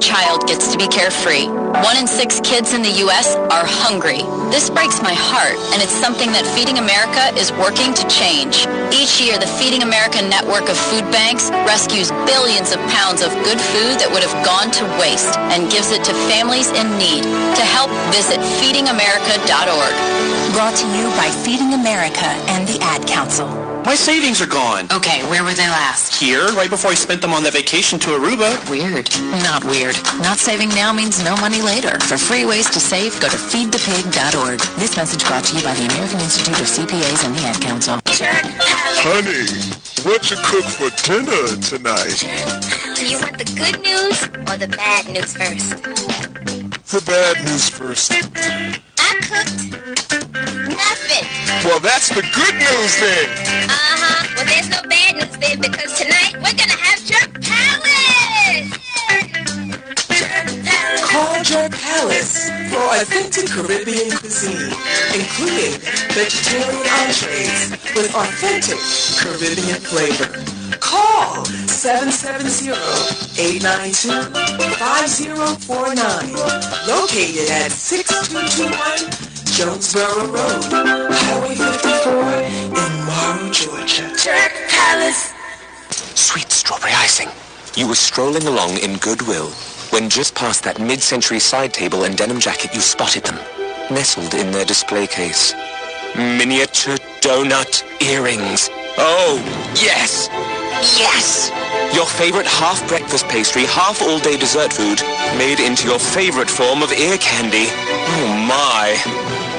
Child gets to be carefree. 1 in 6 kids in the U.S. are hungry. This breaks my heart, and it's something that Feeding America is working to change. Each year, the Feeding America network of food banks rescues billions of pounds of good food that would have gone to waste and gives it to families in need. To help, visit feedingamerica.org. Brought to you by Feeding America and the Ad Council. My savings are gone. Okay, where were they last? Here, right before I spent them on that vacation to Aruba. Weird. Not weird. Not saving now means no money later. For free ways to save, go to feedthepig.org. This message brought to you by the American Institute of CPAs and the Ad Council. Honey, what you cook for dinner tonight? Do you want the good news or the bad news first? The bad news first. I cooked nothing. Well, that's the good news then. Well, there's no bad news then because tonight we're going to have Jerk Palace. Call Jerk Palace for authentic Caribbean cuisine, including vegetarian entrees with authentic Caribbean flavor. Call 770-892-5049. Located at 6221 Jonesboro Road, Highway 54 in Morrow, Georgia. Jerk Palace. Sweet strawberry icing. You were strolling along in Goodwill when just past that mid-century side table and denim jacket you spotted them, nestled in their display case. Miniature donut earrings. Oh, yes! Yes! Your favorite half-breakfast pastry, half-all-day dessert food, made into your favorite form of ear candy. Oh, my.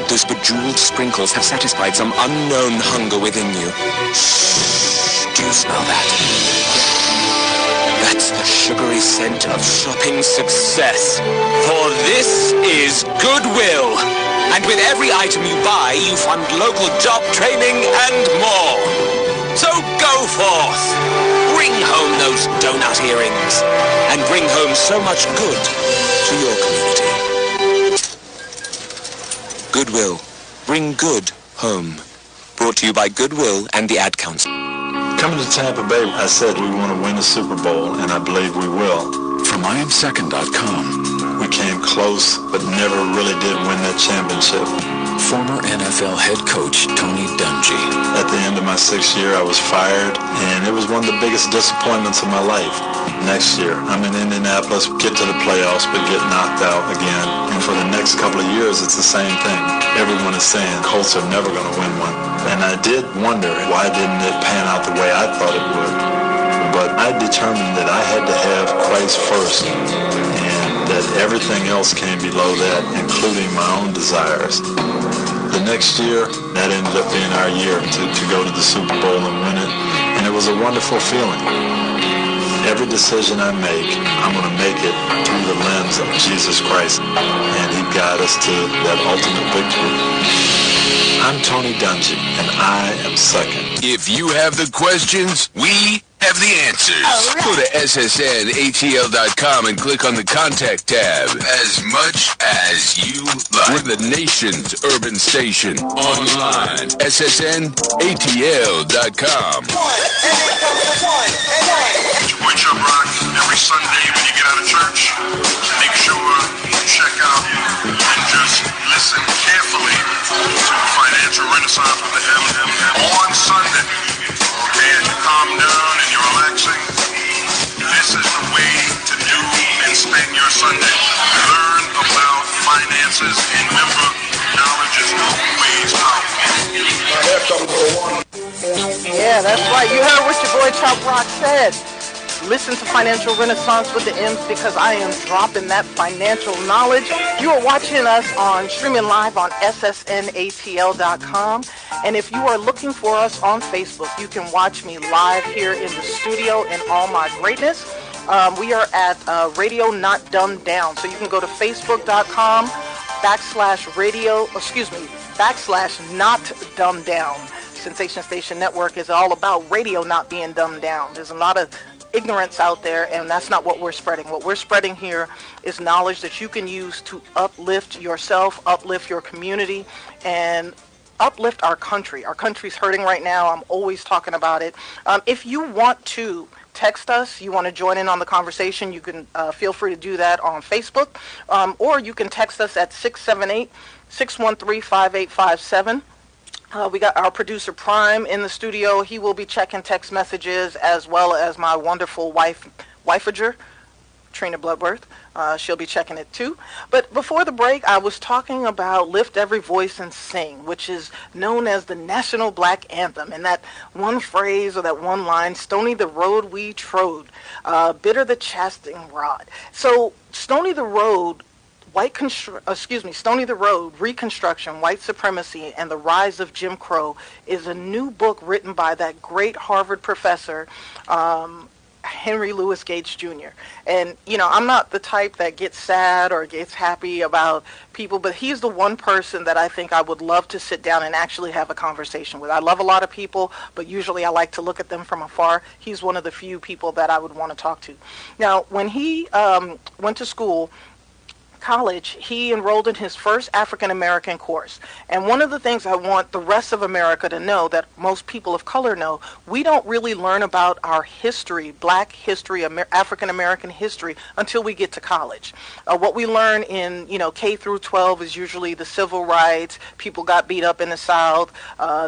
Those bejeweled sprinkles have satisfied some unknown hunger within you. Shh. Do you smell that? That's the sugary scent of shopping success. For this is Goodwill. And with every item you buy, you fund local job training and more. So go forth. Bring home those donut earrings. And bring home so much good to your community. Goodwill. Bring good home. Brought to you by Goodwill and the Ad Council. Coming to Tampa Bay, I said we want to win the Super Bowl, and I believe we will. From IamSecond.com. We came close, but never really did win that championship. Former NFL head coach Tony Dungy. At the end of my 6th year, I was fired, and it was one of the biggest disappointments of my life. Next year, I'm in Indianapolis, get to the playoffs, but get knocked out again. And for the next couple of years, it's the same thing. Everyone is saying Colts are never going to win one. And I did wonder, why didn't it pan out the way I thought it would? But I determined that I had to have Christ first, and that everything else came below that, including my own desires. The next year, that ended up being our year to go to the Super Bowl and win it. And it was a wonderful feeling. Every decision I make, I'm going to make it through the lens of Jesus Christ. And he guides us to that ultimate victory. I'm Tony Dungy, and I am second. If you have the questions, we have the answers. Right. Go to ssnatl.com and click on the Contact tab. As much as you like. We're the nation's urban station. Online. ssnatl.com. It's your boy Chubb Rock. Every Sunday when you get out of church, make sure you check out and just listen carefully to Financial Renaissance with the M on Sunday. Okay, as you calm down and you're relaxing, this is the way to do and spend your Sunday. Learn about finances, and remember, knowledge is always powerful. Yeah, that's right. You heard what your boy Chop Rock said. Listen to Financial Renaissance with the M's because I am dropping that financial knowledge. You are watching us on streaming live on ssnatl.com. And if you are looking for us on Facebook, you can watch me live here in the studio in all my greatness. We are at Radio Not Dumbed Down. So you can go to facebook.com / Not Dumbed Down. Sensation Station Network is all about radio not being dumbed down. There's a lot of ignorance out there, and that's not what we're spreading. What we're spreading here is knowledge that you can use to uplift yourself, uplift your community, and uplift our country. Our country's hurting right now. I'm always talking about it. If you want to text us, you want to join in on the conversation, you can feel free to do that on Facebook, or you can text us at 678-613-5857. We got our producer Prime in the studio. He will be checking text messages, as well as my wonderful wifeager, Trina Bloodworth. She'll be checking it too. But before the break, I was talking about Lift Every Voice and Sing, which is known as the National Black Anthem. And that one phrase or that one line, "Stony the road we trode, bitter the chastening rod." So Stony the Road, Stony the Road, Reconstruction, White Supremacy, and the Rise of Jim Crow is a new book written by that great Harvard professor, Henry Louis Gates Jr. And, you know, I'm not the type that gets sad or gets happy about people, but he's the one person that I think I would love to sit down and actually have a conversation with. I love a lot of people, but usually I like to look at them from afar. He's one of the few people that I would want to talk to. Now, when he went to college, he enrolled in his first African-American course. And one of the things I want the rest of America to know, that most people of color know, we don't really learn about our history, black history, African-American history, until we get to college. What we learn in, K through 12 is usually the civil rights. People got beat up in the South.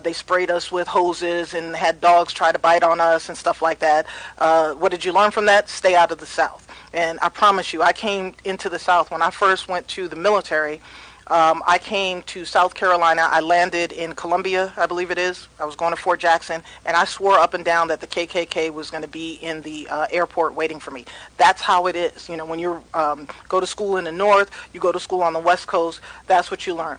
They sprayed us with hoses and had dogs try to bite on us and stuff like that. What did you learn from that? Stay out of the South. And I promise you, I came into the South when I first went to the military. I came to South Carolina. I landed in Columbia, I believe it is. I was going to Fort Jackson, and I swore up and down that the KKK was going to be in the airport waiting for me. That's how it is. When you go to school in the North, you go to school on the West Coast, that's what you learn.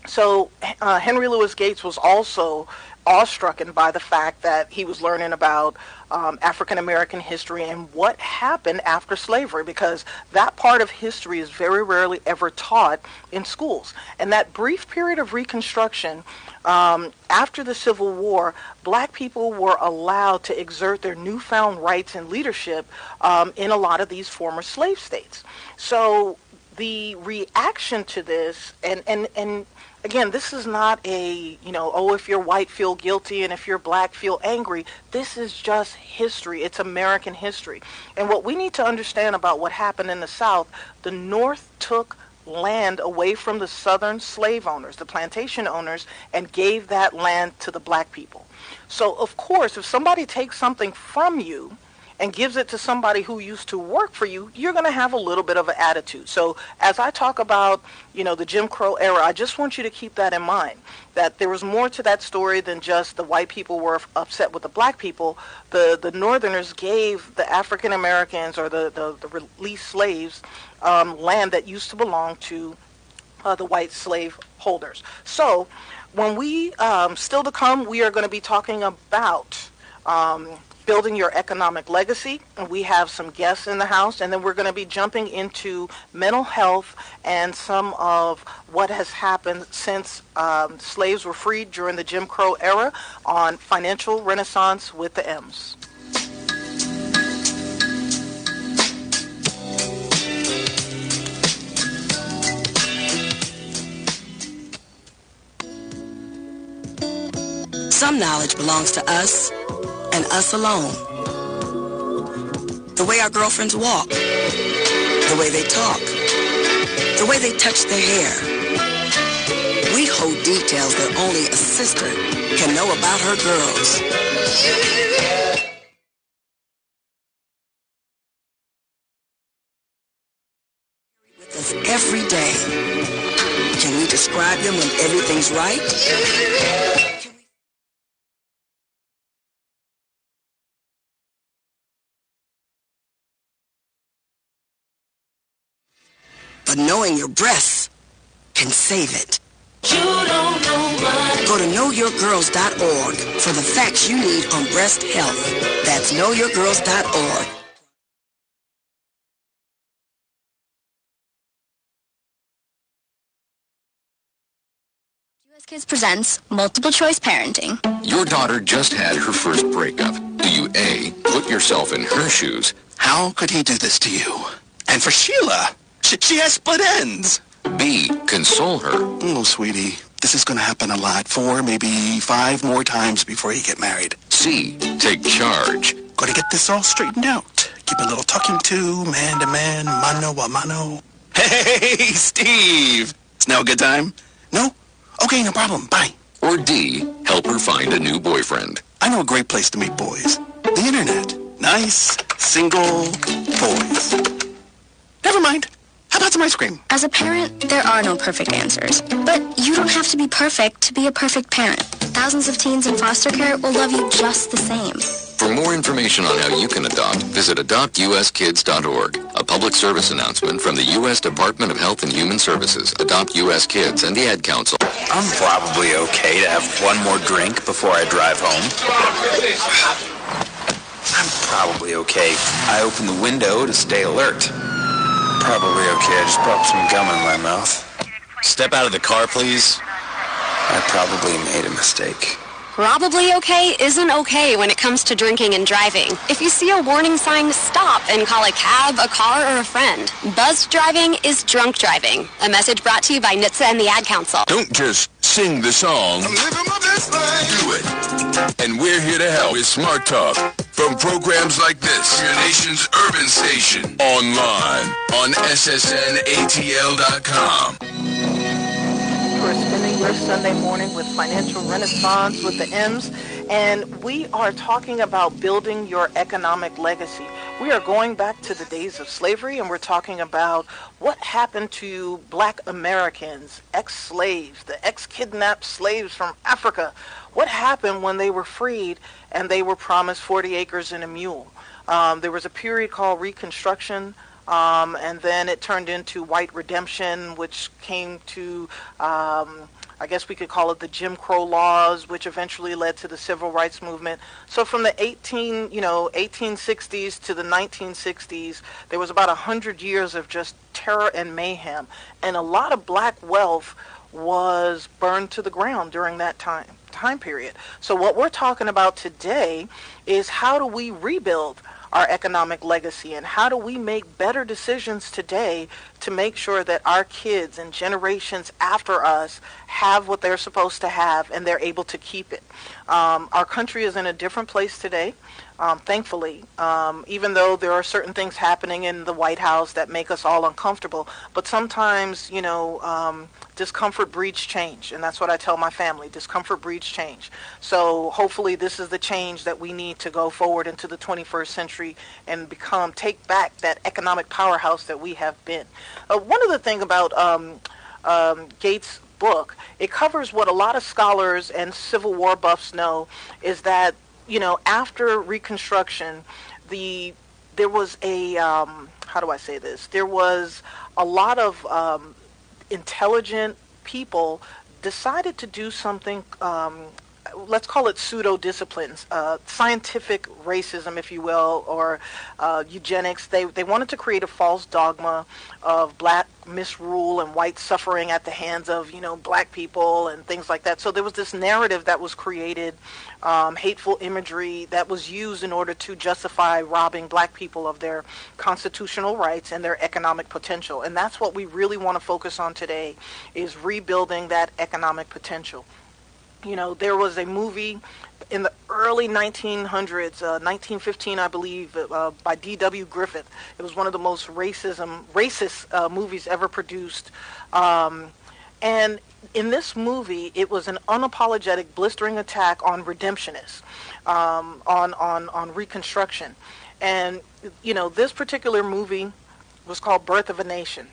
So Henry Louis Gates was also awestruck by the fact that he was learning about African-American history and what happened after slavery, because that part of history is very rarely ever taught in schools. And that brief period of Reconstruction, after the Civil War, black people were allowed to exert their newfound rights and leadership in a lot of these former slave states. So the reaction to this, and again, this is not a, if you're white, feel guilty, and if you're black, feel angry. This is just history. It's American history. And what we need to understand about what happened in the South, the North took land away from the Southern slave owners, the plantation owners, and gave that land to the black people. So, of course, if somebody takes something from you and gives it to somebody who used to work for you, you're going to have a little bit of an attitude. So as I talk about, the Jim Crow era, I just want you to keep that in mind, that there was more to that story than just the white people were upset with the black people. The Northerners gave the African Americans, or the released slaves, land that used to belong to the white slave holders. So when we, still to come, we are going to be talking about building your economic legacy. And we have some guests in the house, and then we're going to be jumping into mental health and some of what has happened since slaves were freed during the Jim Crow era on Financial Renaissance with the M's. Some knowledge belongs to us and us alone. The way our girlfriends walk, the way they talk, the way they touch their hair. We hold details that only a sister can know about her girls. With us every day. Can we describe them when everything's right? But knowing your breasts can save it. You don't know what. Go to knowyourgirls.org for the facts you need on breast health. That's knowyourgirls.org. US Kids presents Multiple Choice Parenting. Your daughter just had her first breakup. Do you A, put yourself in her shoes? How could he do this to you? And for Sheila, she has split ends. B, console her. Oh, sweetie, this is going to happen a lot. 4, maybe 5 more times before you get married. C, take charge. Gotta get this all straightened out. Keep a little talking to, man to man, mano a mano. Hey, Steve! It's now a good time? No? Okay, no problem. Bye. Or D, help her find a new boyfriend. I know a great place to meet boys. The internet. Nice, single boys. Never mind. How about some ice cream? As a parent, there are no perfect answers. But you don't have to be perfect to be a perfect parent. Thousands of teens in foster care will love you just the same. For more information on how you can adopt, visit adoptuskids.org. A public service announcement from the U.S. Department of Health and Human Services, Adopt U.S. Kids, and the Ad Council. I'm probably okay to have one more drink before I drive home. I'm probably okay. I open the window to stay alert. Probably okay. I just popped some gum in my mouth. Step out of the car, please. I probably made a mistake. Probably okay isn't okay when it comes to drinking and driving. If you see a warning sign, stop and call a cab, a car, or a friend. Buzzed driving is drunk driving. A message brought to you by NHTSA and the Ad Council. Don't just sing the song. I'm living my best life. Do it. And we're here to help with Smart Talk. From programs like this, your nation's urban station, online, on SSNATL.com. For spending your Sunday morning with Financial Renaissance with the M's, and we are talking about building your economic legacy. We are going back to the days of slavery, and we're talking about what happened to black Americans, ex-slaves, the ex-kidnapped slaves from Africa. What happened when they were freed and they were promised 40 acres and a mule? There was a period called Reconstruction, and then it turned into white redemption, which came to, I guess we could call it the Jim Crow laws, which eventually led to the civil rights movement. So from the 1860s to the 1960s, there was about 100 years of just terror and mayhem, and a lot of black wealth was burned to the ground during that time period. So what we're talking about today is how do we rebuild our economic legacy, and how do we make better decisions today to make sure that our kids and generations after us have what they're supposed to have and they're able to keep it. Our country is in a different place today, thankfully, even though there are certain things happening in the White House that make us all uncomfortable. But sometimes, discomfort breeds change, and that's what I tell my family. Discomfort breeds change. So hopefully this is the change that we need to go forward into the 21st century and take back that economic powerhouse that we have been. One of the things about Gates' book, it covers what a lot of scholars and Civil War buffs know, is that, after Reconstruction, there was a, how do I say this? There was a lot of intelligent people decided to do something, let's call it pseudo-disciplines, scientific racism, if you will, or eugenics. They wanted to create a false dogma of black misrule and white suffering at the hands of, black people and things like that. So there was this narrative that was created, hateful imagery that was used in order to justify robbing black people of their constitutional rights and their economic potential. And that's what we really want to focus on today, is rebuilding that economic potential. There was a movie in the early 1900s, 1915, I believe, by D.W. Griffith. It was one of the most racist movies ever produced. And in this movie, it was an unapologetic, blistering attack on redemptionists, on Reconstruction. And, this particular movie was called Birth of a Nation.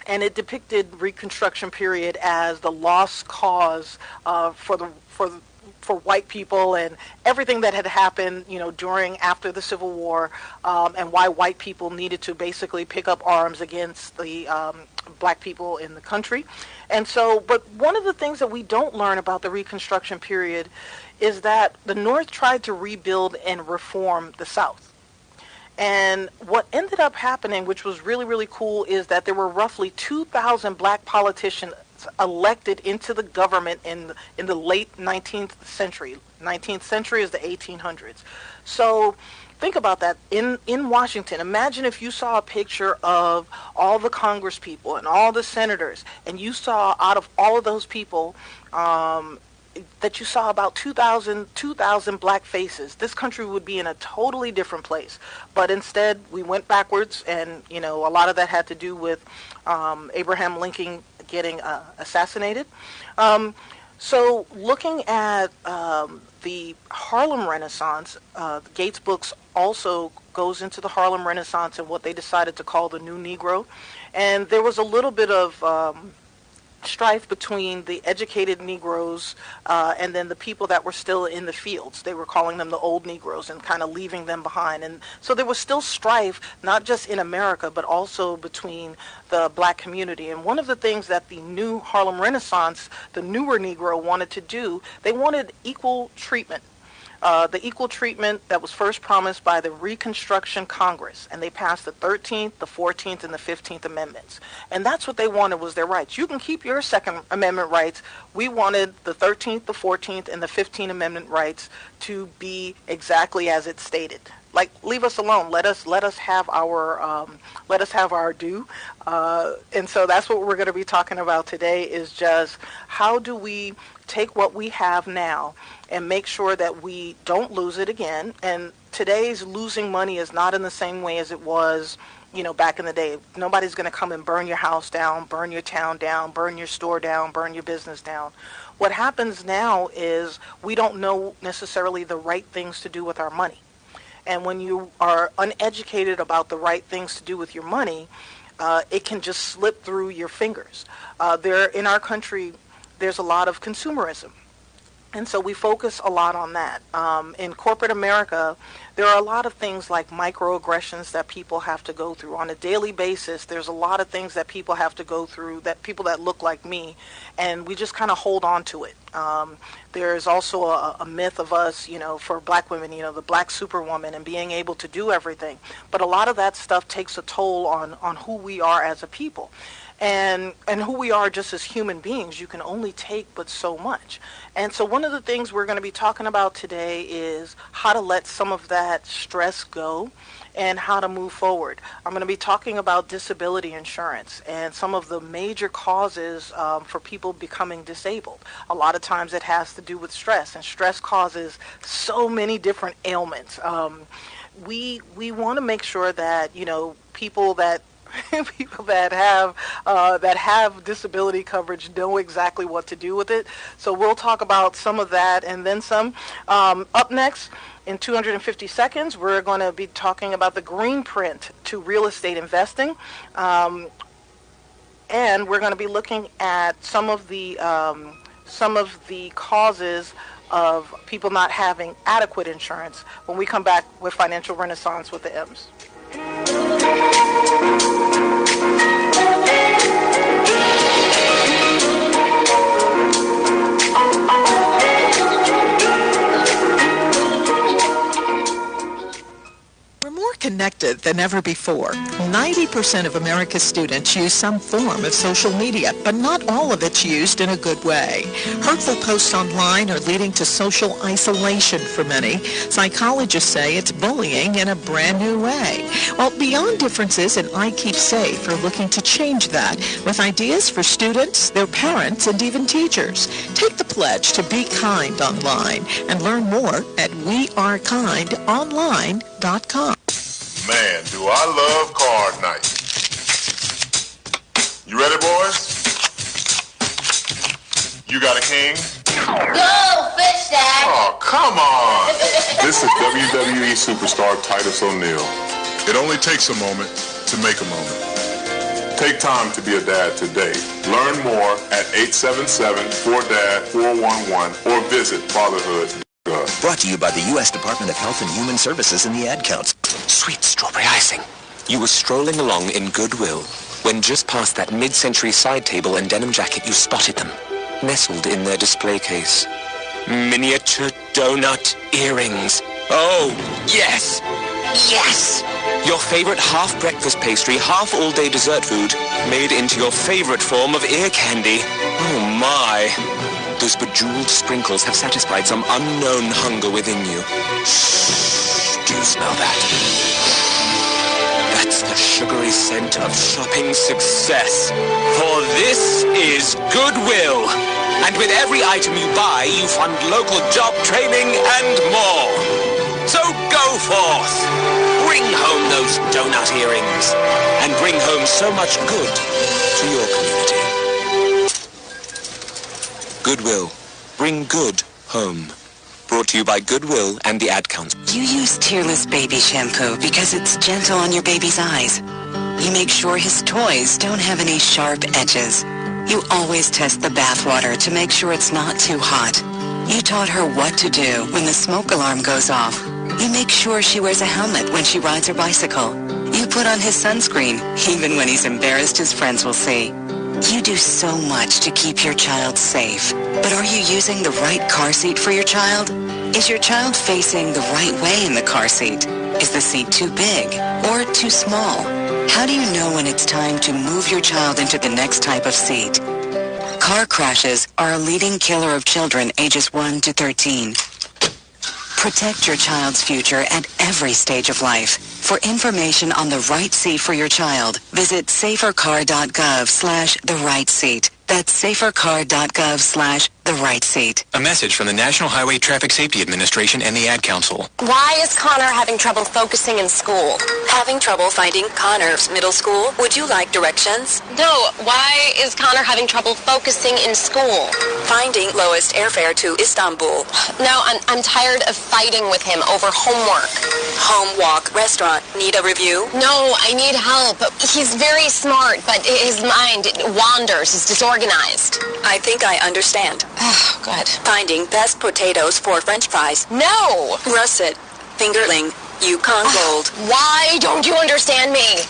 And it depicted Reconstruction period as the lost cause for white people and everything that had happened, after the Civil War, and why white people needed to basically pick up arms against the black people in the country. And so, but one of the things that we don't learn about the Reconstruction period is that the North tried to rebuild and reform the South. And what ended up happening, which was really, really cool, is that there were roughly 2,000 black politicians elected into the government in the late 19th century. 19th century is the 1800s. So think about that. In Washington, imagine if you saw a picture of all the Congress people and all the senators, and you saw out of all of those people, that you saw about 2,000 black faces, this country would be in a totally different place. But instead, we went backwards, and a lot of that had to do with Abraham Lincoln getting assassinated. So looking at the Harlem Renaissance, Gates Books also goes into the Harlem Renaissance and what they decided to call the New Negro. And there was a little bit of strife between the educated Negroes and then the people that were still in the fields. They were calling them the old Negroes and kind of leaving them behind. And so there was still strife, not just in America, but also between the black community. And one of the things that the new Harlem Renaissance, the newer Negro, wanted to do, they wanted equal treatment. The equal treatment that was first promised by the Reconstruction Congress, and they passed the 13th, the 14th, and the 15th Amendments. And that's what they wanted, was their rights. You can keep your Second Amendment rights. We wanted the 13th, the 14th, and the 15th Amendment rights to be exactly as it stated. Like, leave us alone. Let us have our due. And so that's what we're going to be talking about today, is just how do we take what we have now and make sure that we don't lose it again. And today's losing money is not in the same way as it was, back in the day. Nobody's going to come and burn your house down, burn your town down, burn your store down, burn your business down. What happens now is we don't know necessarily the right things to do with our money. And when you are uneducated about the right things to do with your money, it can just slip through your fingers. In our country, there's a lot of consumerism. And so we focus a lot on that. In corporate America, there are a lot of things like microaggressions that people have to go through. On a daily basis, there's a lot of things that people have to go through, that people that look like me, and we just kind of hold on to it. There's also a myth of us, for black women, the black superwoman and being able to do everything. But a lot of that stuff takes a toll on who we are as a people. And who we are just as human beings. You can only take but so much. And so one of the things we're going to be talking about today is how to let some of that stress go and how to move forward. I'm going to be talking about disability insurance and some of the major causes for people becoming disabled. A lot of times it has to do with stress, and stress causes so many different ailments. We want to make sure that, people that have disability coverage know exactly what to do with it. So we'll talk about some of that and then some. Up next, in 250 seconds, we're going to be talking about the green print to real estate investing. And we're going to be looking at some of the causes of people not having adequate insurance when we come back with Financial Renaissance with the M's. We're more connected than ever before. 90% of America's students use some form of social media, but not all of it's used in a good way. Hurtful posts online are leading to social isolation for many. Psychologists say it's bullying in a brand new way. Well, Beyond Differences and I Keep Safe are looking to change that with ideas for students, their parents, and even teachers. Take the pledge to be kind online and learn more at wearekindonline.com. Man, do I love card night. You ready, boys? You got a king? Go, fish dad. Oh, come on. This is WWE superstar Titus O'Neil. It only takes a moment to make a moment. Take time to be a dad today. Learn more at 877-4DAD-411 or visit fatherhood.gov. Brought to you by the U.S. Department of Health and Human Services and the ad counts. Sweet strawberry icing. You were strolling along in goodwill when just past that mid-century side table and denim jacket you spotted them, nestled in their display case. Miniature donut earrings. Oh, yes! Yes! Your favorite half-breakfast pastry, half-all-day dessert food, made into your favorite form of ear candy. Oh, my. Those bejeweled sprinkles have satisfied some unknown hunger within you. Shh. Do you smell that? That's the sugary scent of shopping success. For this is Goodwill. And with every item you buy, you fund local job training and more. So go forth. Bring home those donut earrings. And bring home so much good to your community. Goodwill. Bring good home. Brought to you by Goodwill and the Ad Council. You use Tearless Baby Shampoo because it's gentle on your baby's eyes. You make sure his toys don't have any sharp edges. You always test the bathwater to make sure it's not too hot. You taught her what to do when the smoke alarm goes off. You make sure she wears a helmet when she rides her bicycle. You put on his sunscreen, even when he's embarrassed his friends will see. You do so much to keep your child safe. But are you using the right car seat for your child? Is your child facing the right way in the car seat? Is the seat too big or too small? How do you know when it's time to move your child into the next type of seat? Car crashes are a leading killer of children ages 1 to 13. Protect your child's future at every stage of life. For information on the right seat for your child, visit safercar.gov/the-right-seat. That's safercar.gov/the-right-seat. A message from the National Highway Traffic Safety Administration and the Ad Council. Why is Connor having trouble focusing in school? Having trouble finding Connor's middle school? Would you like directions? No, why is Connor having trouble focusing in school? Finding lowest airfare to Istanbul. No, I'm tired of fighting with him over homework. Home, walk, restaurant. Need a review? No, I need help. He's very smart, but his mind wanders, is disorganized. I think I understand. Oh, good. Finding best potatoes for French fries. No! Russet, fingerling, Yukon Gold. Why don't you understand me?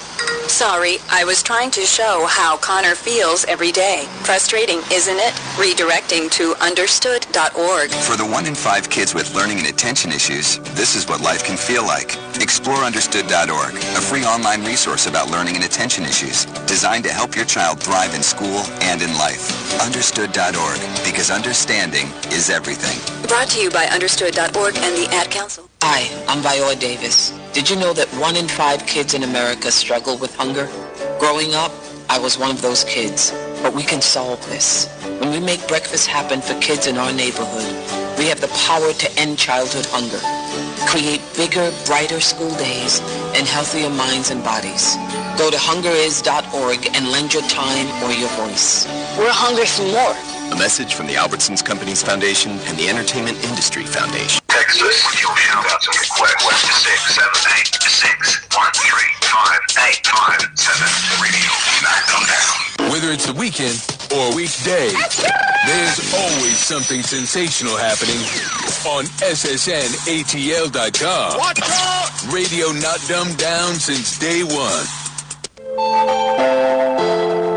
Sorry, I was trying to show how Connor feels every day. Frustrating, isn't it? Redirecting to understood.org. For the 1 in 5 kids with learning and attention issues, this is what life can feel like. Explore understood.org, a free online resource about learning and attention issues, designed to help your child thrive in school and in life. Understood.org, because understanding is everything. Brought to you by understood.org and the Ad Council. Hi, I'm Viola Davis. Did you know that 1 in 5 kids in America struggle with hunger? Growing up, I was one of those kids, but we can solve this. When we make breakfast happen for kids in our neighborhood, we have the power to end childhood hunger, create bigger, brighter school days, and healthier minds and bodies. Go to hungeris.org and lend your time or your voice. We're hungry for more. A message from the Albertsons Companies Foundation and the Entertainment Industry Foundation. Texas, you now got to request 678-613-585-7 radio. Knock them down. Whether it's a weekend or a weekday, there's always something sensational happening on SSNATL.com. Watch out! Radio not dumbed down since day one.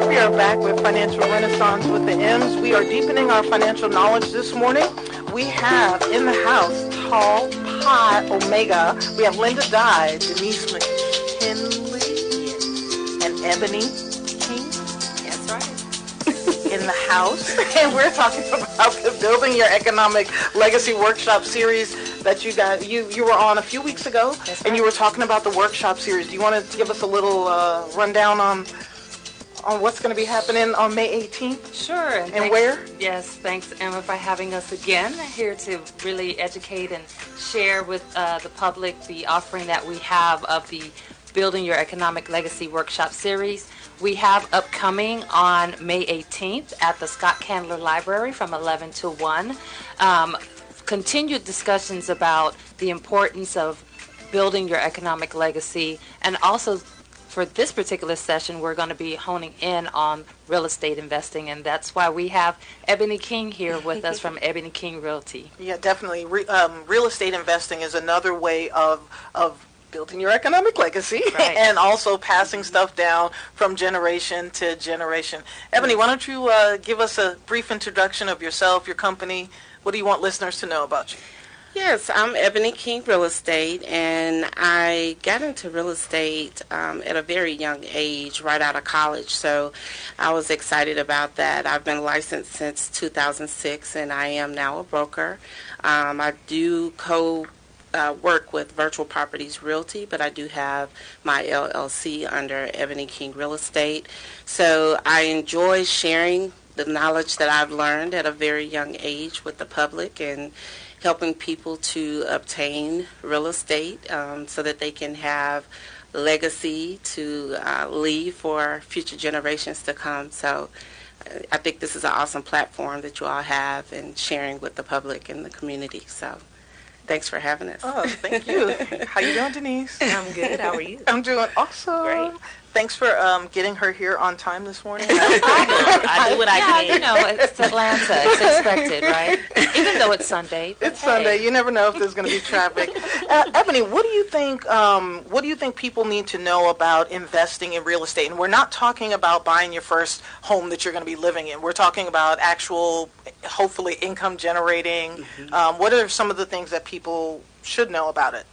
We are back with Financial Renaissance with the M's. We are deepening our financial knowledge this morning. We have in the house Tall Pi Omega. We have Linda Dye, Denise McKinley, and Eboni King. That's right. In the house. And we're talking about the Building Your Economic Legacy Workshop series that you got. You were on a few weeks ago, and you were talking about the workshop series. Do you want to give us a little rundown on what's going to be happening on May 18th? Sure. And where? Yes, thanks, Emma, for having us again here to really educate and share with the public the offering that we have of the Building Your Economic Legacy Workshop Series. We have upcoming on May 18th at the Scott Candler Library from 11 to 1. Continued discussions about the importance of building your economic legacy, and also for this particular session, we're going to be honing in on real estate investing, and that's why we have Eboni King here with us from Eboni King Realty. Yeah, definitely. Real estate investing is another way of building your economic legacy, right, and also passing stuff down from generation to generation. Eboni, why don't you give us a brief introduction of yourself, your company? What do you want listeners to know about you? Yes, I'm Eboni King Real Estate, and I got into real estate at a very young age, right out of college, so I was excited about that. I've been licensed since 2006, and I am now a broker. I do work with Virtual Properties Realty, but I do have my LLC under Ebony King Real Estate. So I enjoy sharing the knowledge that I've learned at a very young age with the public and helping people to obtain real estate so that they can have legacy to leave for future generations to come. So I think this is an awesome platform that you all have and sharing with the public and the community. So thanks for having us. Oh, thank you. How you doing, Denise? I'm good. How are you? I'm doing awesome. Great. Thanks for getting her here on time this morning. I do what I can. You know, it's Atlanta. It's expected, right? Even though it's Sunday. It's Sunday. You never know if there's going to be traffic. Ebony, what do you think? What do you think people need to know about investing in real estate? And we're not talking about buying your first home that you're going to be living in. We're talking about actual, hopefully, income generating. What are some of the things that people should know about it?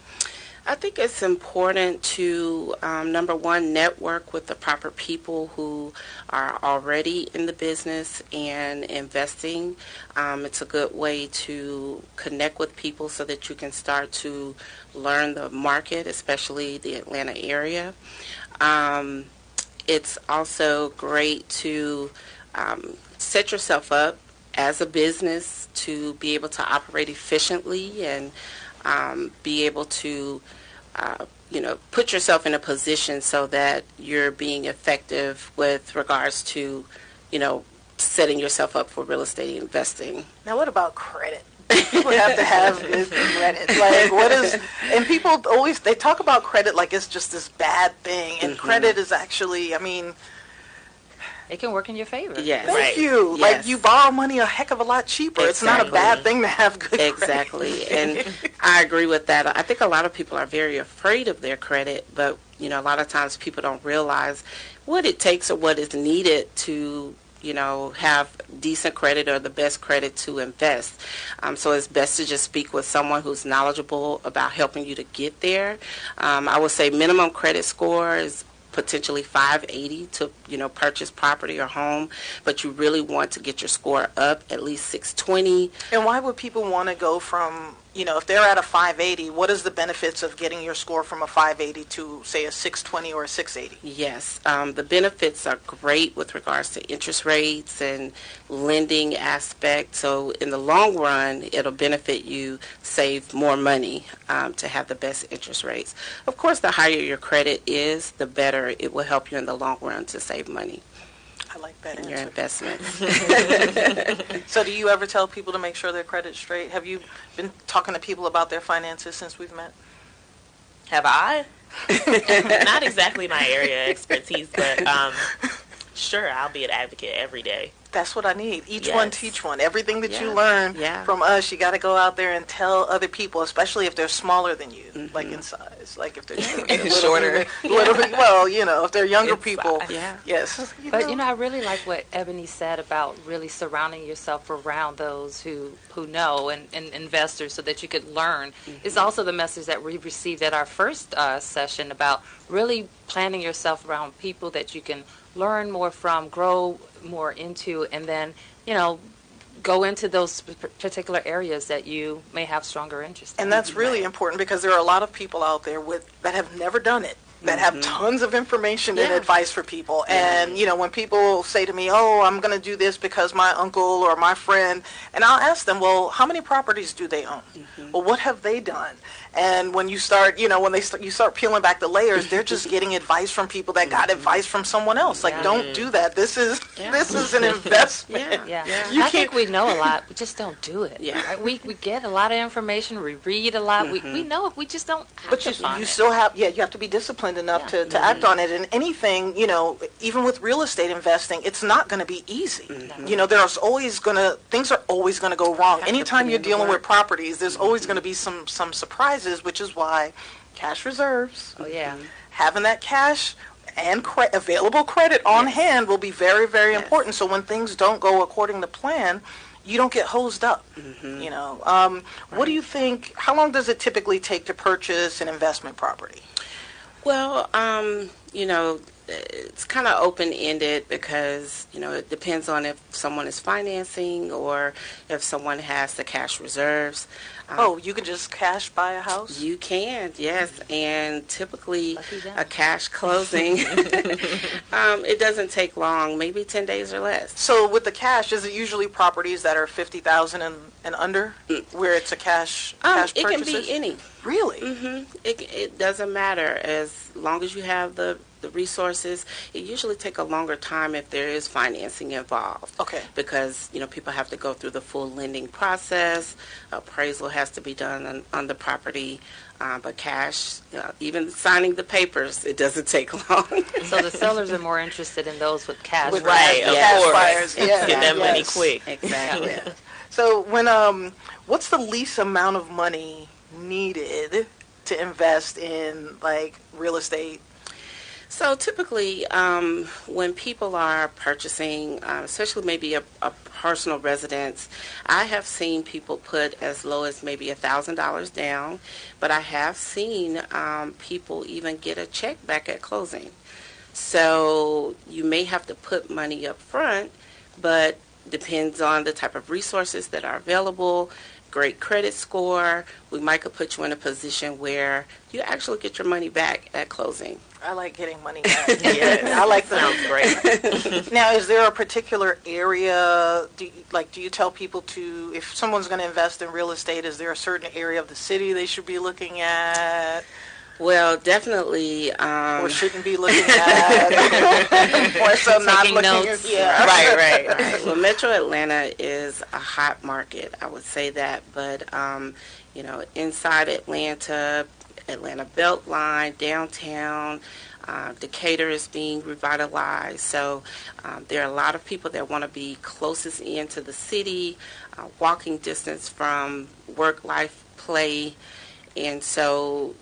I think it's important to, number one, network with the proper people who are already in the business and investing. It's a good way to connect with people so that you can start to learn the market, especially the Atlanta area. It's also great to set yourself up as a business to be able to operate efficiently and be able to put yourself in a position so that you're being effective with regards to, setting yourself up for real estate investing. Now, what about credit? People have to have this credit. Like, what is, and people always, they talk about credit like it's just this bad thing, and credit is actually, it can work in your favor. Yes. Thank you. Yes. Like, you borrow money a heck of a lot cheaper. It's not a bad thing to have good credit. Exactly. And I agree with that. I think a lot of people are very afraid of their credit, but, a lot of times people don't realize what it takes or what is needed to, have decent credit or the best credit to invest. So it's best to just speak with someone who's knowledgeable about helping you to get there. I would say minimum credit score is potentially 580 to purchase property or home, but you really want to get your score up at least 620. And why would people want to go from, if they're at a 580, what is the benefits of getting your score from a 580 to, say, a 620 or a 680? Yes, the benefits are great with regards to interest rates and lending aspect. So in the long run, it'll benefit you save more money to have the best interest rates. Of course, the higher your credit is, the better it will help you in the long run to save money. I like that in answer. Your investments. So do you ever tell people to make sure their credit's straight? Have you been talking to people about their finances since we've met? Have I? Not exactly my area of expertise, but sure, I'll be an advocate every day. That's what I need. Each one teach one. Everything that you learn from us, you got to go out there and tell other people, especially if they're smaller than you, like in size. Like if they're shorter. Well, if they're younger people. Yes. But, I really like what Ebony said about really surrounding yourself around those who know and investors so that you could learn. It's also the message that we received at our first session about really planning yourself around people that you can learn more from, grow more into, and then, go into those particular areas that you may have stronger interest in. And that's really important because there are a lot of people out there that have never done it, that have tons of information and advice for people. And, when people say to me, oh, I'm going to do this because my uncle or my friend, and I'll ask them, well, how many properties do they own? Well, what have they done? And when you start, you start peeling back the layers, they're just getting advice from people that got advice from someone else. Like, don't do that. This is an investment. I think we know a lot, we just don't do it. Right? We get a lot of information, we read a lot, we know it, we just don't have to find you it. still have, you have to be disciplined enough to act on it. And anything, even with real estate investing, it's not going to be easy. There's always things are always going to go wrong. Anytime you're dealing with properties, there's always going to be some surprises, which is why cash reserves, having that cash and available credit on hand will be very, very important. So when things don't go according to plan, you don't get hosed up. What do you think, how long does it typically take to purchase an investment property? Well, it's kind of open-ended because, it depends on if someone is financing or if someone has the cash reserves. You can just cash buy a house? You can, yes. And typically a cash closing, it doesn't take long, maybe 10 days or less. So with the cash, is it usually properties that are $50,000 and under, where it's a cash It purchases? can be any. Really? Mm-hmm. It doesn't matter as long as you have the resources. It usually take a longer time if there is financing involved. Okay. Because, people have to go through the full lending process. Appraisal has to be done on the property. But cash, even signing the papers, it doesn't take long. So the sellers are more interested in those with cash. Right, of cash course. buyers. Yeah, Get that money yes. quick. Exactly. Yeah. So when what's the least amount of money needed to invest in like real estate? So typically, when people are purchasing, especially maybe a personal residence, I have seen people put as low as maybe $1,000 down, but I have seen people even get a check back at closing. So you may have to put money up front, but depends on the type of resources that are available. Great credit score, we might could put you in a position where you actually get your money back at closing. I like getting money back. Yeah, I like that. Sounds great. Now, is there a particular area, do you tell people to, if someone's going to invest in real estate, is there a certain area of the city they should be looking at? Well, definitely. Or shouldn't be looking at. Or so not Taking looking notes. at. Yeah. Right. Well, Metro Atlanta is a hot market, I would say that. But, inside Atlanta Beltline, downtown, Decatur is being revitalized. So there are a lot of people that want to be closest in to the city, walking distance from work, life, play. And so,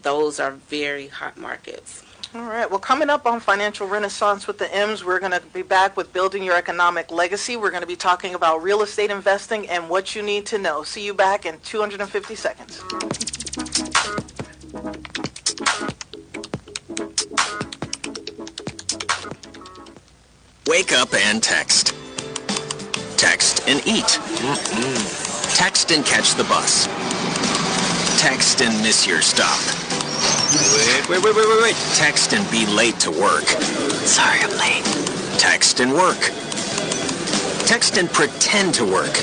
those are very hot markets. All right. Well, coming up on Financial Renaissance with the M's, we're going to be back with Building Your Economic Legacy. We're going to be talking about real estate investing and what you need to know. See you back in 250 seconds. Wake up and text. Text and eat. Text and catch the bus. Text and miss your stop. Wait. Text and be late to work. Sorry, I'm late. Text and work. Text and pretend to work.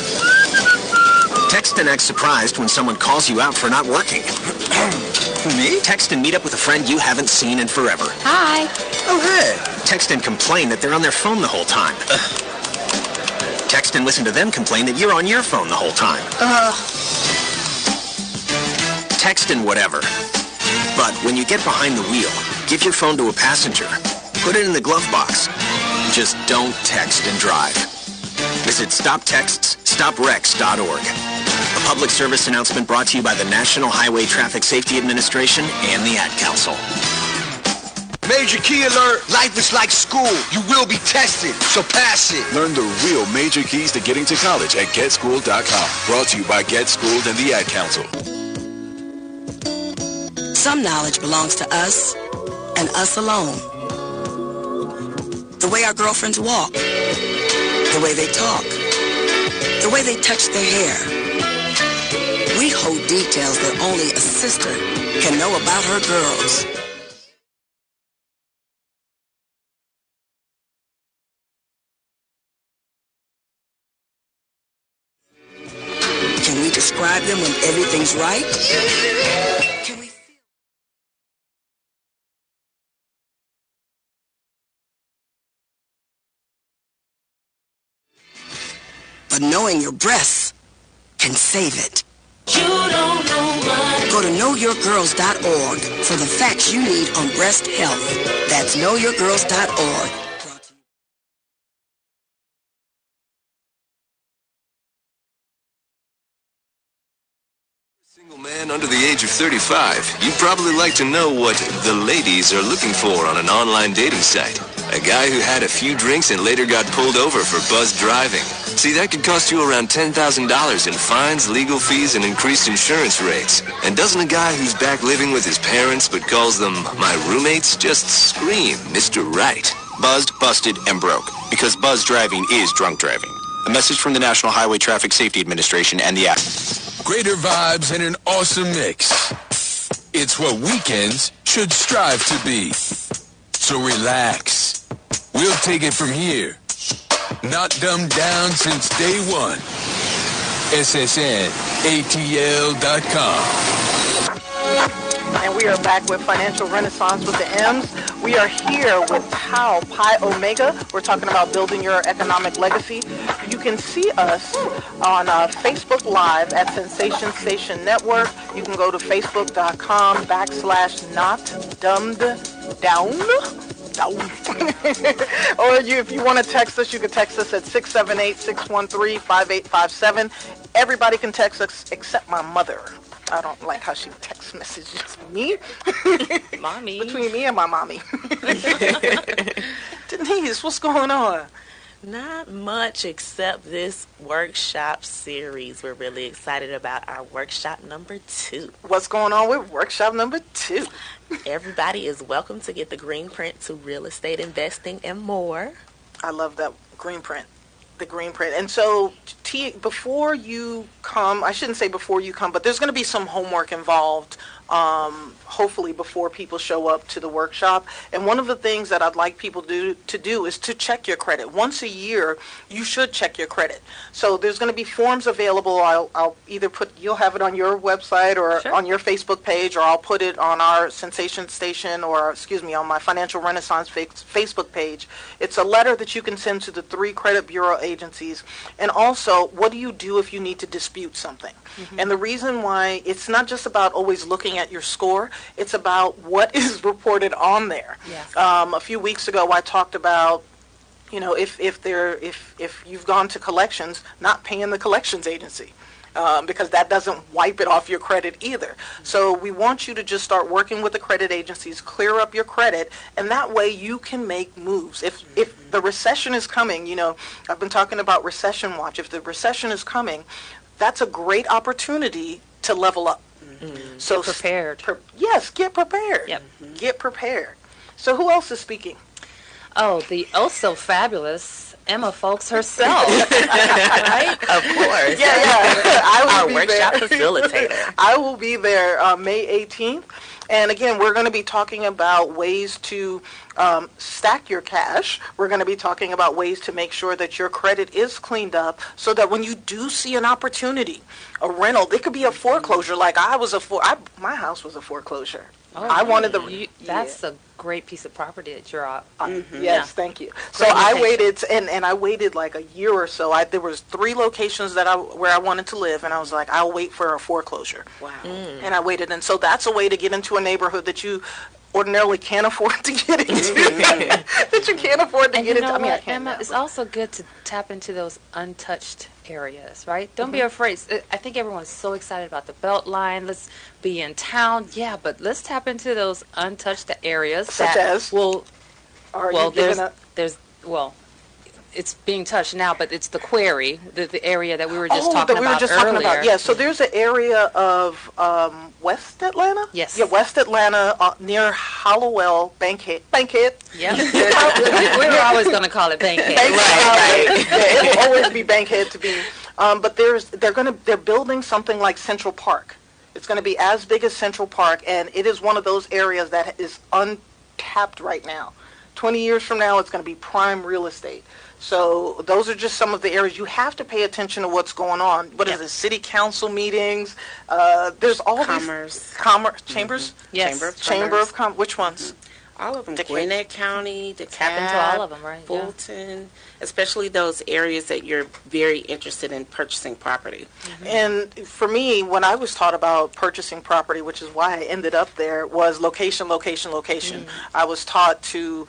Text and act surprised when someone calls you out for not working. Me? Text and meet up with a friend you haven't seen in forever. Hi. Oh, hey. Text and complain that they're on their phone the whole time. Text and listen to them complain that you're on your phone the whole time. Text and whatever. But when you get behind the wheel, give your phone to a passenger. Put it in the glove box. Just don't text and drive. Visit StopTextsStopWrecks.org. A public service announcement brought to you by the National Highway Traffic Safety Administration and the Ad Council. Major key alert. Life is like school. You will be tested, so pass it. Learn the real major keys to getting to college at GetSchooled.com. Brought to you by GetSchooled and the Ad Council. Some knowledge belongs to us and us alone. The way our girlfriends walk, the way they talk, the way they touch their hair. We hold details that only a sister can know about her girls. Can we describe them when everything's right? Can we feel? But knowing your breasts can save it. You don't know what. Go to knowyourgirls.org for the facts you need on breast health. That's knowyourgirls.org. Single man under the age of 35, you'd probably like to know what the ladies are looking for on an online dating site. A guy who had a few drinks and later got pulled over for buzz driving. See, that could cost you around $10,000 in fines, legal fees, and increased insurance rates. And doesn't a guy who's back living with his parents but calls them my roommates just scream Mr. Right? Buzzed, busted, and broke. Because buzz driving is drunk driving. A message from the National Highway Traffic Safety Administration and the app. Greater vibes and an awesome mix. It's what weekends should strive to be. So relax. We'll take it from here. Not dumbed down since day one. SSNATL.com. And we are back with Financial Renaissance with the M's. We are here with Tau Pi Omega. We're talking about building your economic legacy. You can see us on Facebook Live at Sensation Station Network. You can go to facebook.com/notdumbeddown. Or if you want to text us, you can text us at 678-613-5857. Everybody can text us except my mother. I don't like how she text messages me. Mommy. Between me and my mommy. Denise, what's going on? Not much except this workshop series. We're really excited about our workshop number 2. What's going on with workshop number 2? Everybody is welcome to get the green print to real estate investing and more. I love that green print. The green print. And so before you come, I shouldn't say before you come, but there's going to be some homework involved, hopefully before people show up to the workshop. And one of the things that I'd like people to do is to check your credit. Once a year, you should check your credit. So there's going to be forms available. I'll either you'll have it on your website or on your Facebook page, or I'll put it on our Sensation Station, or on my Financial Renaissance Facebook page. It's a letter that you can send to the 3 credit bureau agencies. And also, what do you do if you need to dispute something? Mm-hmm. And the reason why it's not just about always looking at your score, it's about what is reported on there. Yes. A few weeks ago, I talked about, if you've gone to collections, not paying the collections agency. Because that doesn't wipe it off your credit either. So we want you to just start working with the credit agencies, clear up your credit, and that way you can make moves. If the recession is coming, I've been talking about recession watch. If the recession is coming, that's a great opportunity to level up. Mm-hmm. So get prepared. Yes, get prepared. Yep. Get prepared. So who else is speaking? Oh, the also fabulous Emma Folks herself, right? Of course. Yeah. Our workshop facilitator. I will be there May 18th. And again, we're going to be talking about ways to stack your cash. We're going to be talking about ways to make sure that your credit is cleaned up so that when you do see an opportunity, a rental, it could be a foreclosure. Like my house was a foreclosure. Oh, I wanted the... That's a great piece of property that you're on. Yes, thank you. So I waited, and I waited like a year or so. There was 3 locations where I wanted to live, and I was like, I'll wait for a foreclosure. Wow. And I waited, and so that's a way to get into a neighborhood that you ordinarily can't afford to get into. That you can't afford to get into. I mean, I can't. Emma, it's also good to tap into those untouched areas, right? Don't be afraid. I think everyone's so excited about the Beltline. Let's be in town. Yeah, but let's tap into those untouched areas. Such as? It's being touched now, but it's the Quarry, the area that we were just talking about earlier. Yeah, so there's an area of West Atlanta? Yes. Yeah, West Atlanta near Hallowell, Bankhead. Yeah. We were always going to call it Bankhead. Right. Yeah, it will always be Bankhead to be. But they're building something like Central Park. It's going to be as big as Central Park, and it is one of those areas that is untapped right now. 20 years from now, it's going to be prime real estate. So those are just some of the areas you have to pay attention to what's going on. What is it? City council meetings. There's all these chambers. Yes. Chamber of Commerce. Which ones? All of them. Gwinnett County, tap into all of them, right? Fulton, especially those areas that you're very interested in purchasing property. Mm-hmm. And for me, when I was taught about purchasing property, which is why I ended up there, was location. Mm-hmm. I was taught to,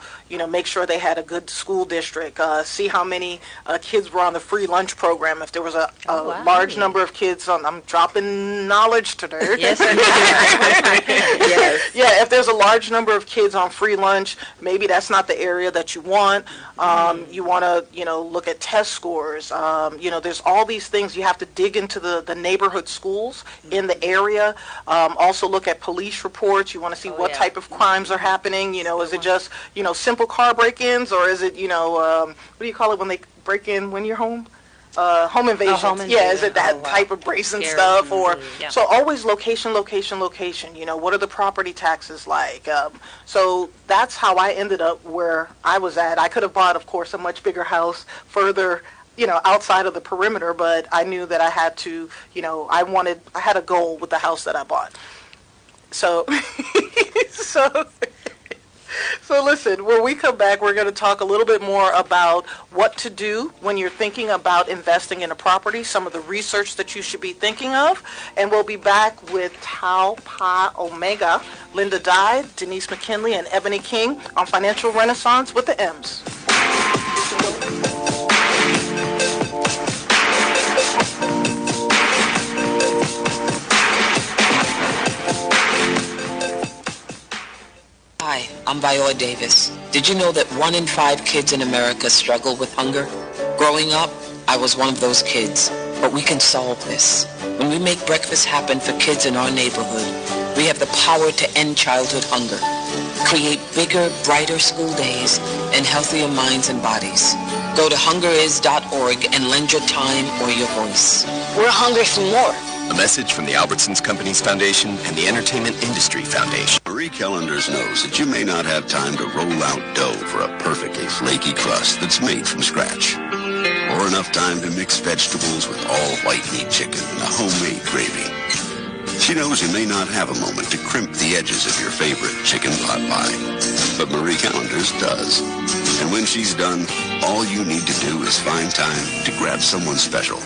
make sure they had a good school district, see how many kids were on the free lunch program. If there was a large number of kids I'm dropping knowledge to nerds. Yes. Yes. Yeah, if there's a large number of kids on free lunch. Maybe that's not the area that you want. You want to, look at test scores. There's all these things. You have to dig into the neighborhood schools in the area. Also look at police reports. You want to see what type of crimes are happening. Is it just, simple car break-ins, or is it, what do you call it when they break in when you're home? Home invasion. Yeah, is it that type of brazen stuff? Or so always location. What are the property taxes like? So that's how I ended up where I was at. I could have bought, of course, a much bigger house further, outside of the perimeter, but I knew that I had to, I had a goal with the house that I bought. So, So listen, when we come back, we're going to talk a little bit more about what to do when you're thinking about investing in a property, some of the research that you should be thinking of, and we'll be back with Tau Pi Omega, Linda Dye, Denise McKinley, and Eboni King on Financial Renaissance with the M's. Hi, I'm Viola Davis. Did you know that 1 in 5 kids in America struggle with hunger? Growing up, I was one of those kids, but we can solve this. When we make breakfast happen for kids in our neighborhood, we have the power to end childhood hunger, create bigger, brighter school days, and healthier minds and bodies. Go to hungeris.org and lend your time or your voice. We're hungry for more. A message from the Albertsons Companies Foundation and the Entertainment Industry Foundation. Marie Callender's knows that you may not have time to roll out dough for a perfectly flaky crust that's made from scratch, or enough time to mix vegetables with all white meat chicken and a homemade gravy. She knows you may not have a moment to crimp the edges of your favorite chicken pot pie, but Marie Callender's does. And when she's done, all you need to do is find time to grab someone special,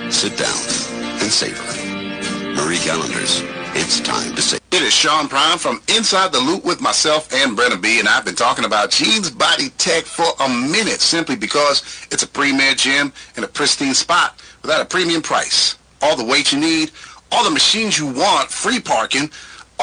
sit down, and savor. Marie Callender's, it's time to say. It is Sean Prime from Inside the Loop with myself and Brenna B, and I've been talking about Jeans Body Tech for a minute simply because it's a premier gym in a pristine spot without a premium price. All the weight you need, all the machines you want, free parking,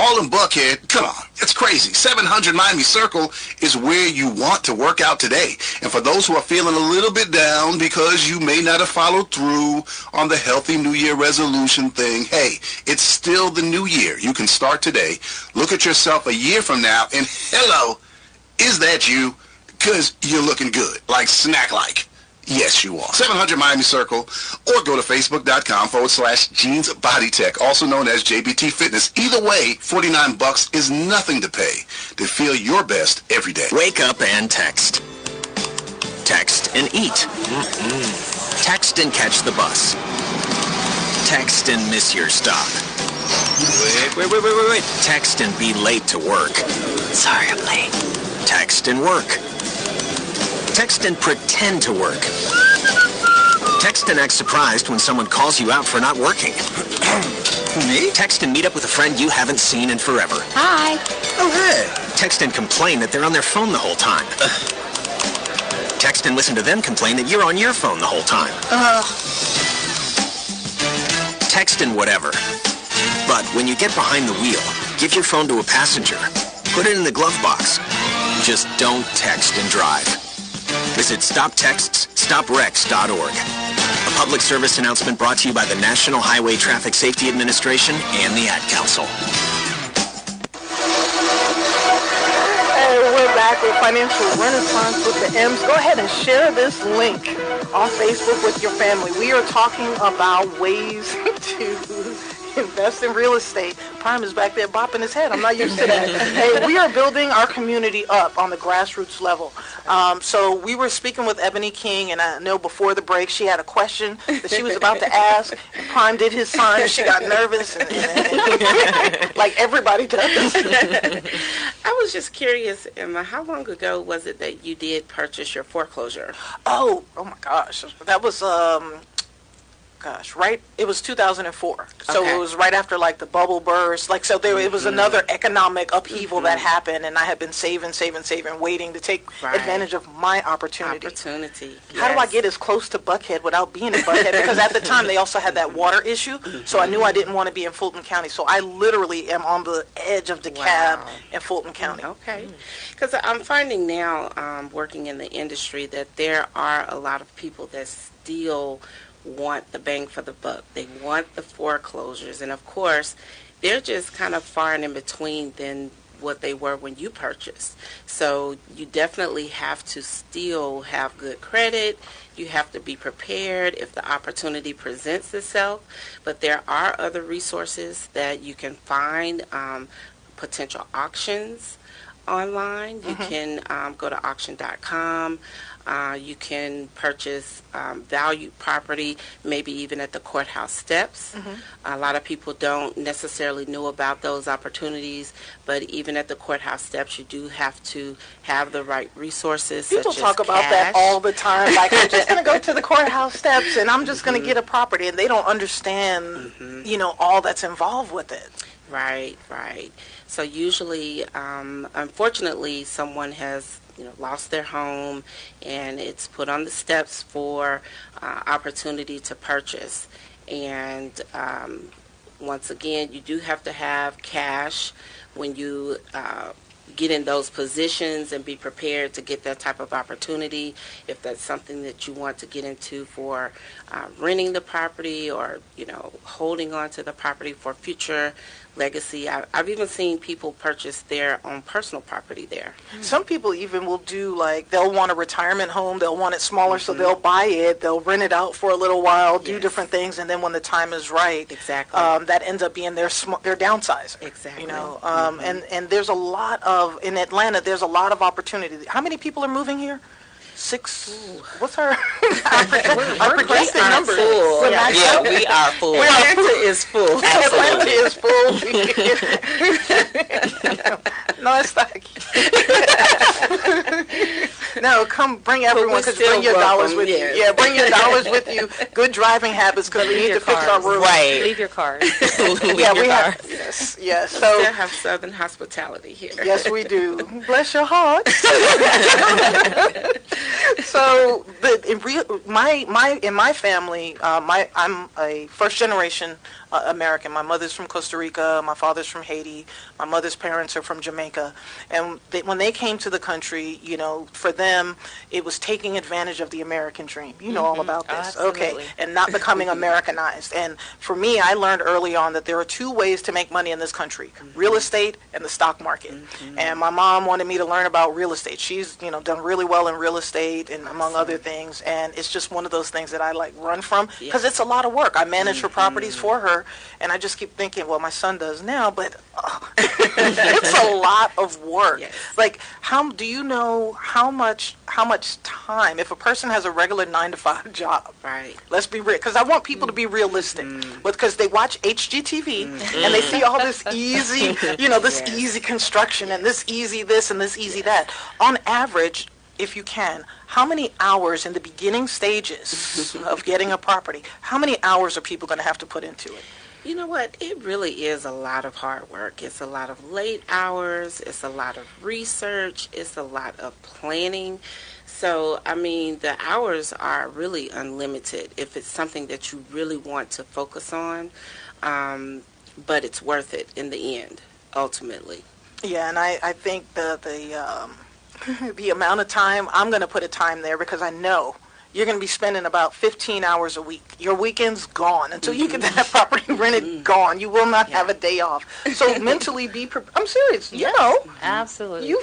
all in Buckhead. Come on, it's crazy. 700 Miami Circle is where you want to work out today. And for those who are feeling a little bit down because you may not have followed through on the healthy New Year resolution thing, hey, it's still the new year. You can start today. Look at yourself a year from now and hello, is that you? Because you're looking good, like snack-like. Yes, you are. 700 Miami Circle, or go to facebook.com/Jeans Body Tech, also known as JBT Fitness. Either way, $49 is nothing to pay to feel your best every day. Wake up and text. Text and eat. Text and catch the bus. Text and miss your stop. Wait. Text and be late to work. Sorry, I'm late. Text and work. Text and pretend to work. Text and act surprised when someone calls you out for not working. Me? Text and meet up with a friend you haven't seen in forever. Hi. Oh, hey. Text and complain that they're on their phone the whole time. Text and listen to them complain that you're on your phone the whole time. Text and whatever. But when you get behind the wheel, give your phone to a passenger. Put it in the glove box. Just don't text and drive. Visit StopTextsStopWrecks.org. A public service announcement brought to you by the National Highway Traffic Safety Administration and the Ad Council. Hey, we're back with Financial Renaissance with the M's. Go ahead and share this link on Facebook with your family. We are talking about ways to invest in real estate. Prime is back there bopping his head. I'm not used to that. Hey, we are building our community up on the grassroots level. So we were speaking with Eboni King, and I know before the break she had a question that she was about to ask. Prime did his sign. She got nervous, and like everybody does. I was just curious, Emma, how long ago was it that you did purchase your foreclosure? Oh my gosh. That was gosh, right? It was 2004. So Okay. it was right after like the bubble burst. Like, so there, it was another economic upheaval that happened, and I had been saving, waiting to take advantage of my opportunity. How do I get as close to Buckhead without being in Buckhead? Because at the time they also had that water issue, so I knew I didn't want to be in Fulton County. So I literally am on the edge of DeKalb in Fulton County. Okay. Because I'm finding now, working in the industry, that there are a lot of people that still want the bang for the buck. They want the foreclosures. And of course, they're just kind of far and in between than what they were when you purchased. So you definitely have to still have good credit. You have to be prepared if the opportunity presents itself. But there are other resources that you can find, potential auctions online. You can go to auction.com. You can purchase valued property, maybe even at the courthouse steps. A lot of people don't necessarily know about those opportunities, but even at the courthouse steps, you do have to have the right resources. People such talk as about that cash. all the time. Like, I'm just going to go to the courthouse steps and I'm just going to get a property, and they don't understand, you know, all that's involved with it. Right, right. So usually, unfortunately, someone has lost their home, and it's put on the steps for opportunity to purchase. And once again, you do have to have cash when you get in those positions, and be prepared to get that type of opportunity if that's something that you want to get into for renting the property, or holding on to the property for future legacy. I've even seen people purchase their own personal property there. Some people even will do, like, they'll want a retirement home, they'll want it smaller, so they'll buy it, they'll rent it out for a little while, do different things, and then when the time is right, that ends up being their downsizing. Exactly. And there's a lot of, in Atlanta, there's a lot of opportunity. How many people are moving here? 6. What's our projected number? Full. Yeah, we are full. Atlanta is full. Atlanta is full. No, it's not. No, come bring everyone, because bring your dollars with you. Yeah, bring your dollars with you. Good driving habits, because we need to fix our room. Right. Leave your cars. Yeah, we have. Yes. We So still have Southern hospitality here. yes, we do. Bless your heart. So in my family, I'm a first generation American. My mother's from Costa Rica, my father's from Haiti, my mother's parents are from Jamaica, and when they came to the country, for them it was taking advantage of the American dream. You know all about this, okay? And not becoming Americanized. And for me, I learned early on that there are 2 ways to make money in this country: real estate and the stock market. And my mom wanted me to learn about real estate. She's done really well in real estate, and among other things, and it's just one of those things that I like run from, because it's a lot of work. I manage her properties for her, and I just keep thinking, well, my son does now, but it's a lot of work. Like, how do you know how much time, if a person has a regular 9-to-5 job, right? Let's be real, because I want people to be realistic, because they watch HGTV and they see all this easy, this easy construction, and this easy this and this easy that. On average, if you can, how many hours in the beginning stages of getting a property, how many hours are people going to have to put into it? You know what? It really is a lot of hard work. It's a lot of late hours. It's a lot of research. It's a lot of planning. So, I mean, the hours are really unlimited if it's something that you really want to focus on. But it's worth it in the end, ultimately. Yeah, and I think the amount of time, I'm going to put a time there, because I know you're going to be spending about 15 hours a week. Your weekend's gone. Until you get that property rented, gone. You will not have a day off. So mentally be prepared. I'm serious. Absolutely.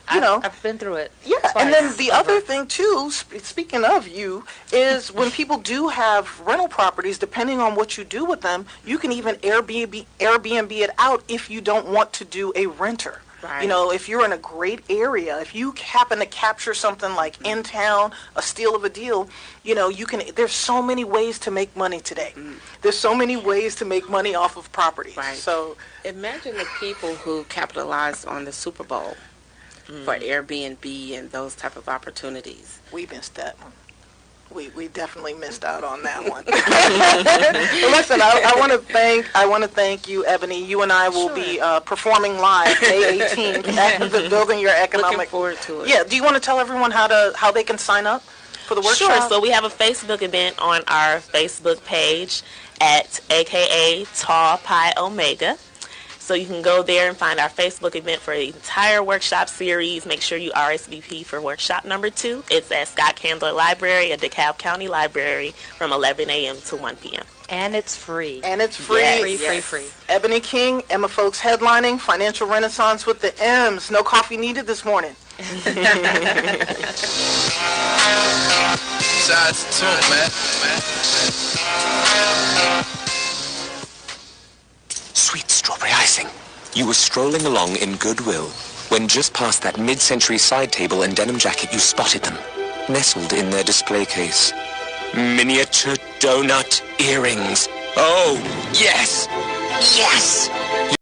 I've been through it. Yeah, twice. and then the other thing too, speaking of you, is when people do have rental properties, depending on what you do with them, you can even Airbnb it out if you don't want to do a renter. Right. If you're in a great area, if you happen to capture something like in town, a steal of a deal, you can. There's so many ways to make money today. There's so many ways to make money off of property. Right. So imagine the people who capitalized on the Super Bowl for Airbnb and those type of opportunities. We missed that one. We definitely missed out on that one. Listen, I want to thank you, Eboni. You and I will be performing live May 18th at the Building Your Economic. Looking forward to it. Yeah. Do you want to tell everyone how they can sign up for the workshop? Sure. So we have a Facebook event on our Facebook page at AKA Tall Pi Omega. So you can go there and find our Facebook event for the entire workshop series. Make sure you RSVP for workshop number 2. It's at Scott Candler Library at DeKalb County Library from 11 a.m. to 1 p.m. And it's free. And it's free. Yes. Free. Eboni King, Emma Folks headlining, Financial Renaissance with the M's. No coffee needed this morning. Shots to it, man. Sweet strawberry icing. You were strolling along in goodwill when just past that mid-century side table and denim jacket you spotted them, nestled in their display case. Miniature donut earrings. Oh, yes! Yes!